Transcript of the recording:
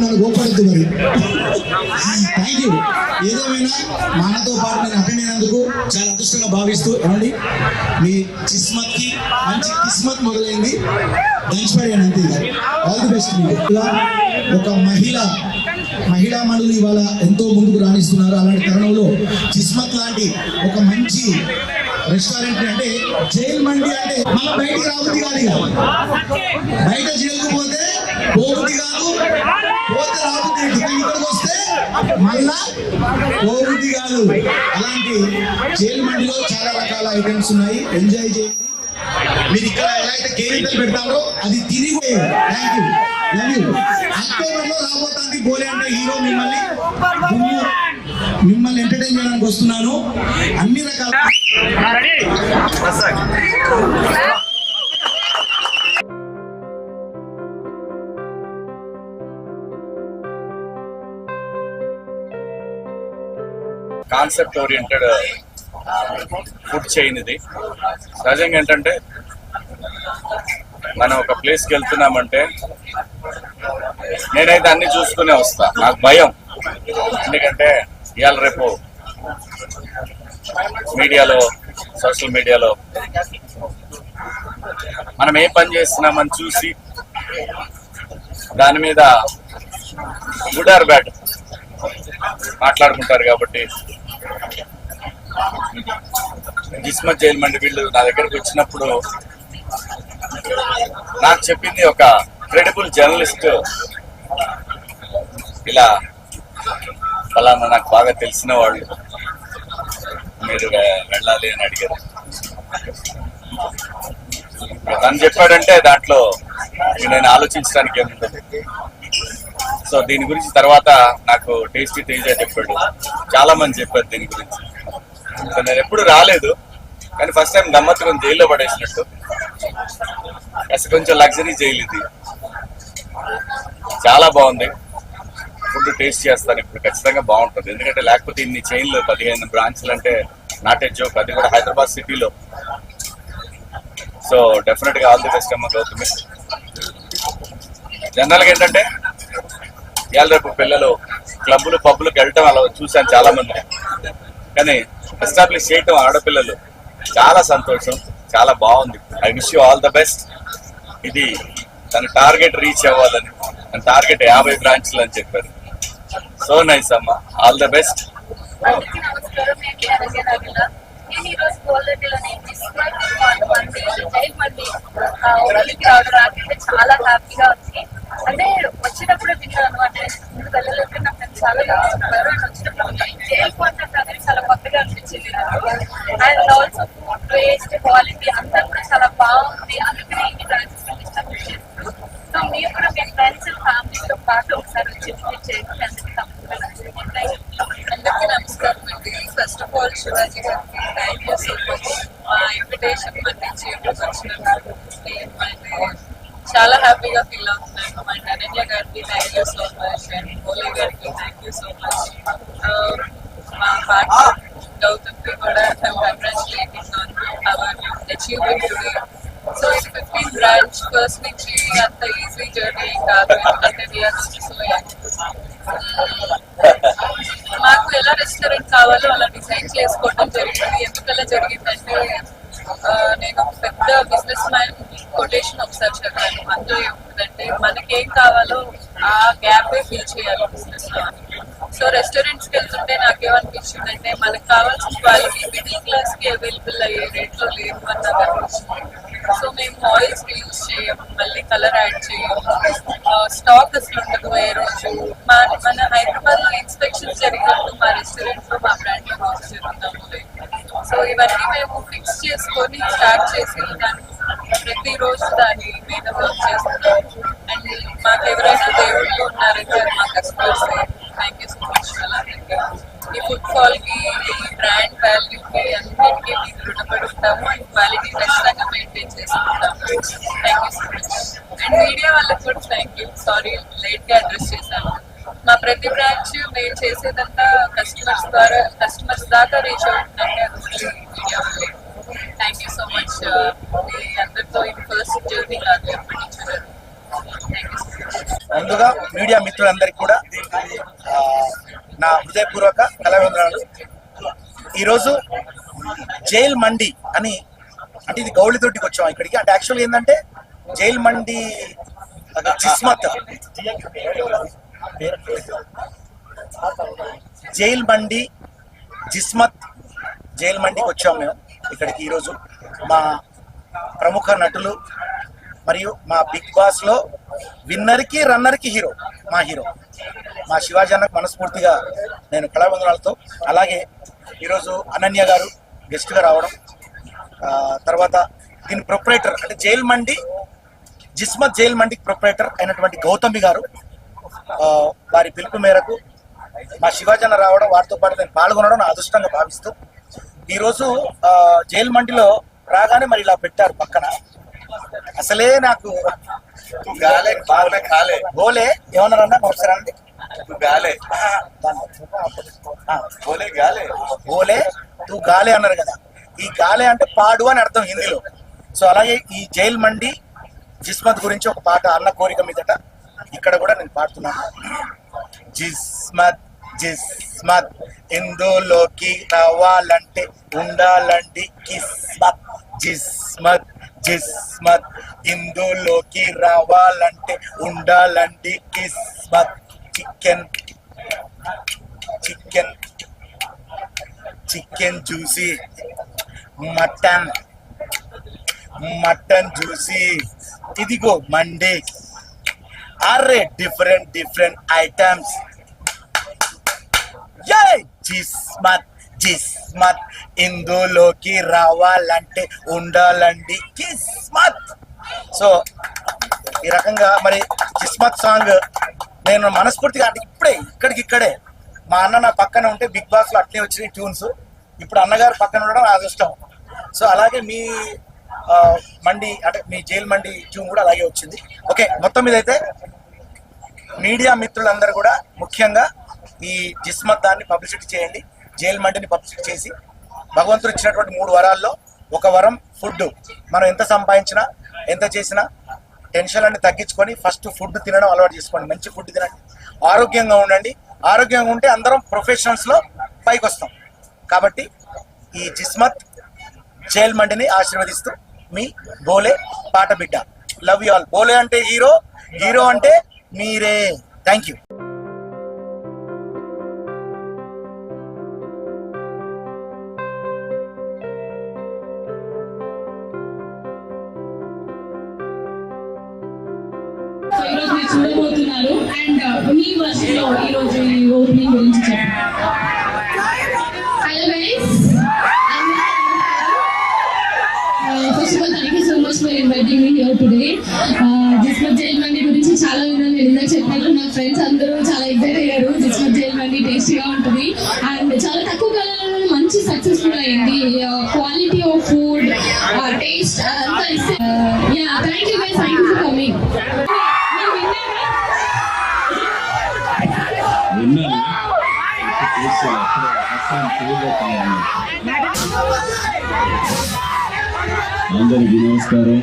నన్ను గోపడద్దు మరి. Thank you. ఏదేమైనా మనతో పాటు నేను అటెండ్ అయినందుకు చాలా అదృష్టంగా భావిస్తూ ఏమండి మీ కిస్మత్ కి మంచి కిస్మత్ మొదలైంది. దంచిపడేయండి అంతే. All the best. మీకు ఒక మహిళా మనులు ఇవాళ ఎంతో ముందుకు రాణిస్తున్నారు. అలాంటి తరుణంలో కిస్మత్ లాంటి ఒక మంచి రెస్టారెంట్ అంటే జైల్ మండి అంటే మనం బయటికి రాబుద్ది కాదు. బయట జైలుకు పోతే పోబుద్ది కాదు, పోతే రాబుద్ది. ఇక్కడికి వస్తే మళ్ళా పోబుద్ది కాదు. అలాంటి జైల్ మండిలో చాలా రకాల ఐటమ్స్ ఉన్నాయి. ఎంజాయ్ చేయండి. మీరు ఇక్కడ ఎలా అయితే కేరింతలు పెడతారో అది తిరిగి. Thank you. Love you. October లో రాబోతుంది బోలే అంటే హీరో మిమ్మల్ని ఎంటర్టైన్ చేయడానికి వస్తున్నాను. అన్ని రకాల కాన్సెప్ట్ ఓరియంటెడ్ ఫుడ్ చైన్ ఇది. సహజంగా ఏంటంటే మనం ఒక ప్లేస్కి వెళ్తున్నామంటే నేనైతే అన్ని చూసుకునే వస్తా. నాకు భయం, ఎందుకంటే ఇవాళ రేపు మీడియాలో, సోషల్ మీడియాలో మనం ఏ పని చేస్తున్నామని చూసి దాని మీద గుడ్ ఆర్ బ్యాడ్ మాట్లాడుకుంటారు. కాబట్టి కిస్మత్ జైల్ మండి వీళ్ళు నా దగ్గరికి వచ్చినప్పుడు నాకు చెప్పింది ఒక క్రెడిబుల్ జర్నలిస్ట్ ఇలా ఫలానా నాకు బాగా తెలిసిన వాళ్ళు మీరు వెళ్ళాలి అని అడిగారు. తను చెప్పాడంటే దాంట్లో నేను ఆలోచించడానికి ఏముంటుంది. సో దీని గురించి తర్వాత నాకు టేస్టీ తేజ చెప్పాడు, చాలా మంది చెప్పారు దీని గురించి. నేను ఎప్పుడు రాలేదు, కానీ ఫస్ట్ టైం గమ్మత్తుగా జైల్లో పడేసినట్టు. అసలు కొంచెం లగ్జరీ జైలు ఇది, చాలా బాగుంది. ఫుడ్ టేస్ట్ చేస్తాను ఇప్పుడు, ఖచ్చితంగా బాగుంటుంది. ఎందుకంటే లేకపోతే ఇన్ని చైన్లు 15 బ్రాంచ్లు అంటే నాట్ ఏ జోక్, అది కూడా హైదరాబాద్ సిటీలో. సో డెఫినెట్ గా ఆల్ ది బెస్ట్ అమ్మ గౌతమి. జనరల్ గా ఏంటంటే ఇవాళ రేపు పిల్లలు క్లబ్బులు పబ్బులకు వెళ్ళటం అలా చూశాను చాలా మంది, కానీ ఎస్టాబ్లిష్ చేయటం ఆడపిల్లలు చాలా సంతోషం, చాలా బాగుంది. I wish you all the best. ఇది తన టార్గెట్ రీచ్ అవ్వాలని, తన టార్గెట్ 50 బ్రాంచ్లు అని చెప్పారు. సో నైస్ అమ్మ, ఆల్ ద బెస్ట్. నేను ఈరోజు కోల్రెడ్డిలోని జైల్ మండి ఓపెనింగ్ రావడం నాకైతే చాలా హ్యాపీగా ఉంది. అంటే వచ్చినప్పుడు విన్నాను, అంటే ముందు వెళ్ళలేక నా ఫ్రెండ్స్ చాలా చూస్తున్నారు. అండ్ వచ్చినప్పుడు జైల్ కాన్సెప్ట్ అనేది చాలా కొత్తగా అనిపించింది నాకు. And also food taste quality అంతా కూడా చాలా బాగుంది. అందుకనే ఈ బ్రాంచెస్ ఎస్టాబ్లిష్ చేస్తారు. సో మీరు కూడా మీ ఫ్రెండ్స్ అండ్ ఫ్యామిలీతో పాటు ఒకసారి వచ్చి చేయండి. అందరికీ నమస్కారం అండి. ఫస్ట్ ఆఫ్ ఆల్ శివాజీ గారికి థ్యాంక్ యూ సో మచ్. మా ఇన్విటేషన్ మన్నించి వచ్చినందుకు చాలా హ్యాపీగా ఫీల్ అవుతున్నాను. అండ్ అనన్య గారికి thank you so much. And Bhole గారికి థ్యాంక్ యూ సో మచ్. మా పార్ట్నర్ గౌతమ్కి కూడా congratulating on hour achievement today. So ఇది 15 బ్రాంచ్ ఫస్ట్ నుంచి అంత ఈజీ జర్నీ కాదు, ఎందుకంటే మాకు ఎలా రెస్టారెంట్ కావాలో అలా డిజైన్ చేసుకోవడం జరిగింది. ఎందుకలా జరిగిందంటే నేను ఒక పెద్ద బిజినెస్ మ్యాన్ కొటేషన్ ఒకసారి చదివాను. అందులో ఏముంటుందంటే మనకేం కావాలో ఆ గ్యాప్ ఫిల్ చేయాలి బిజినెస్ లో. సో రెస్టారెంట్స్కి వెళ్తుంటే నాకేమనిపించిందంటే మనకు కావాల్సిన క్వాలిటీ మిడిల్ క్లాస్ కి అవైలబుల్ అయ్యే రేట్లో లేదు అన్నది అనిపించింది. సో మేము ఆయిల్స్ యూజ్ చేయము, మళ్ళీ కలర్ యాడ్ చేయము, స్టాక్ అసలు ఉండదు. ఏ రోజు మన హైదరాబాద్ లో ఇన్స్పెక్షన్స్ జరిగినప్పుడు మా రెస్టారెంట్ లో మా బ్రాండ్ లో వర్క్ జరుగుతాము. సో ఇవన్నీ మేము ఫిక్స్ చేసుకొని స్టార్ట్ చేసి ప్రతిరోజు దాని మీద వర్క్ చేస్తున్నాం. అండ్ మాకు ఎవరైనా దేవుళ్ళు ఉన్నారంటే మా customers. Thank you so much. అలాగే ఈ ఫుడ్ ఫాల్ కి, ఈ బ్రాండ్ వాల్యూకి అన్నిటికీ మీకు రుణపడి ఉంటాము. అండ్ క్వాలిటీ ఖచ్చితంగా మెయింటైన్ చేసుకుంటాము. Thank you so much. And media వాళ్ళకి కూడా థ్యాంక్ యూ. సారీ లేట్ గా అడ్రస్ చేశాను. మా ప్రతి బ్రాంచ్ మేము చేసేదంతా కస్టమర్స్ దాకా రీచ్ అవుతుందంటే అది మీడియా వల్లే. Thank you so much. మీ అందరితో ఇది ఫస్ట్ జర్నీ కాదు, ఎప్పటి నుంచో. Thank you so much. ముందుగా మీడియా మిత్రులందరికీ కూడా నా హృదయపూర్వక కళావందనాలు. ఈరోజు జైల్ మండి అని అంటే ఇది గౌళితోటికి వచ్చాం ఇక్కడికి. అంటే యాక్చువల్గా ఏంటంటే జైల్ మండి జిస్మత్ జైల్ మండి జిస్మత్ జైల్ మండికి వచ్చాం మేము ఇక్కడికి. ఈరోజు మా ప్రముఖ నటులు మరియు మా బిగ్ బాస్ లో విన్నర్కి రన్నర్కి హీరో మా శివాజీ అన్నకు మనస్ఫూర్తిగా నేను కళావందనాలతో, అలాగే ఈరోజు అనన్య గారు గెస్ట్గా రావడం, తర్వాత దీని ప్రొపరేటర్ అంటే జైల్ మండి జిస్మత్ జైల్ మండికి ప్రొపరేటర్ అయినటువంటి గౌతమి గారు వారి పిలుపు మేరకు మా శివాజీ అన్న రావడం, వారితో పాటు నేను పాల్గొనడం నా అదృష్టంగా భావిస్తూ ఈరోజు జైల్ మండిలో రాగానే మరి ఇలా పెట్టారు పక్కన. అసలే నాకు బోలే ఏమన్నారన్నా ఒకసారి అండి, బోలే తూ గాలే అన్నారు కదా. ఈ గాలే అంటే పాడు అని అర్థం హిందీలో. సో అలాగే ఈ జైల్ మండి జిస్మత్ గురించి ఒక పాట అన్న కోరిక మీదట ఇక్కడ కూడా నేను పాడుతున్నాను. జిస్మత్ జిస్మత్ ఇందులోకి రావాలంటే ఉండాలండి కిస్మత్. జిస్మత్ జిస్మత్ ఇందులోకి రావాలంటే ఉండాలండి కిస్మత్. Chicken chicken chicken juicy, mutton mutton juicy, ఇదిగో మండే అరే different different items. Jismat Jismat ఇందులోకి రావాలంటే ఉండాలండి కిస్మత్. సో ఈ రకంగా మరి కిస్మత్ సాంగ్ నేను మనస్ఫూర్తిగా అంటే ఇక్కడే మా అన్న నా పక్కన ఉంటే బిగ్ బాస్ లో అట్లే వచ్చినాయి ట్యూన్స్. ఇప్పుడు అన్నగారు పక్కన ఉండడం నా అదృష్టం. సో అలాగే మీ మండి అంటే మీ జైల్ మండి ట్యూన్ కూడా అలాగే వచ్చింది. ఓకే, మొత్తం మీద అయితే మీడియా మిత్రులందరూ కూడా ముఖ్యంగా ఈ జిస్మత్ దాన్ని పబ్లిసిటీ చేయండి, జైల్ మండిని పబ్లిసిటీ చేసి భగవంతుడు ఇచ్చినటువంటి 3 వరాల్లో ఒక వరం ఫుడ్. మనం ఎంత సంపాదించినా ఎంత చేసినా టెన్షన్ అన్ని తగ్గించుకొని ఫస్ట్ ఫుడ్ తినడం అలవాటు చేసుకోండి. మంచి ఫుడ్ తినండి, ఆరోగ్యంగా ఉండండి. ఆరోగ్యంగా ఉంటే అందరం ప్రొఫెషనల్స్ లో పైకి వస్తాం. కాబట్టి ఈ జిస్మత్ జైల్ మండిని ఆశీర్వదిస్తూ మీ బోలే పాట బిడ్డ. Love you all. బోలే అంటే హీరో, హీరో అంటే మీరే. Thank you. ఈరోజు మీరు చూడబోతున్నారు అండ్ మీ వర్షన్లో ఈరోజు ఈ ఓపెనింగ్ గురించి చెప్పండి. Hello guys, first of all thank you so much for inviting me here today. Jismat jail mandi గురించి చాలా విన్నాను. నేను ఇందాక చెప్పినట్టు నా ఫ్రెండ్స్ అందరూ చాలా ఎగ్జైట్ అయ్యారు. జిస్మత్ జైల్ మండి టేస్టీగా ఉంటుంది అండ్ చాలా తక్కువ కాలంలో మంచి సక్సెస్ఫుల్ అయింది. క్వాలిటీ ఆఫ్ ఫుడ్, టేస్ట్ అదంతా ఇస్తే yeah thank you guys, thank you for coming. అందరికీ నమస్కారం.